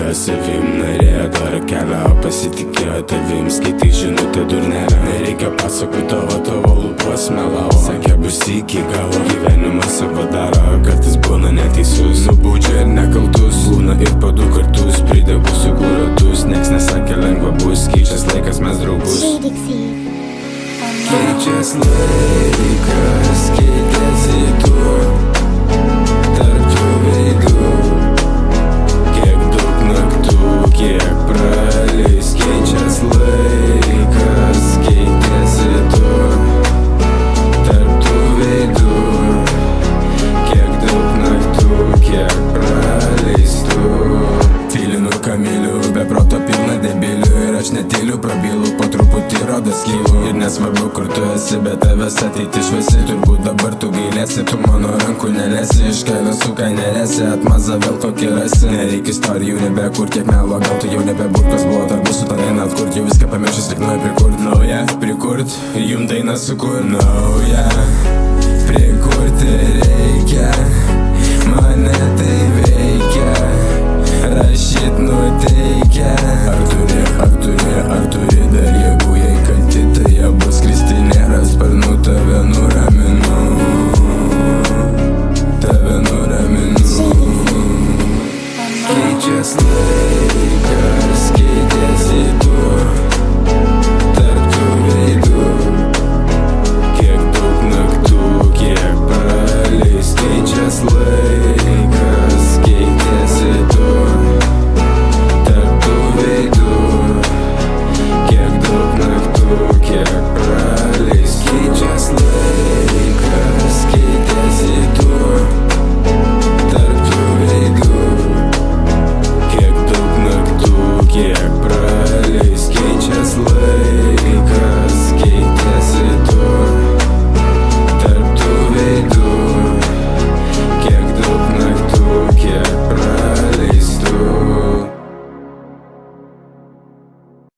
Netikėjo savim, norėjo dar kelią, pasitikėjo tavim, skaitai žinutę durnelę. Nereikia pasakoti, tavo lūpos melavo. Sakė bus iki galo, gyvenimas savo daro, kartais būna neteisus. Nubaudžia ir nekaltus, būna ir po 2 kartus, pridegu su ratus. Nieks nesakė lengva bus, keičias laikas, mes draugus. Keičias laikas, keitėsi tu tarp tų veidų. Kiek daug naktų, kiek praleis. Keičias laikas, keitėsi tu tarp tų veidų. Kiek daug naktų, kiek praleistų. Filinu kamiliu, be proto pilna debilių. Ir aš netyliu, prabylu, po truputį rodas kylu. Ir nesvarbu kur tu esi, bet tavęs ateiti šviesi. Turbūt dabar tu gailėsi, tu mano rankų nelesi. Iš kelio sukai neresi, atmazą vėl kokį rasi. Nereikia istorijų nebekur, kiek melo, gal tu jau nebebūr. Kas buvo tarp mūsų, tą dainą atkurt. Jau viską pamiršus, tik nori prikurt. Nauja, prikurt, ir jum dainą sukurt. Nauja, prikurti reikia, mane tai veikia. Rašyt nuteikia. Ar turi dar jėgų, jei kalti, tai jie bus kristi.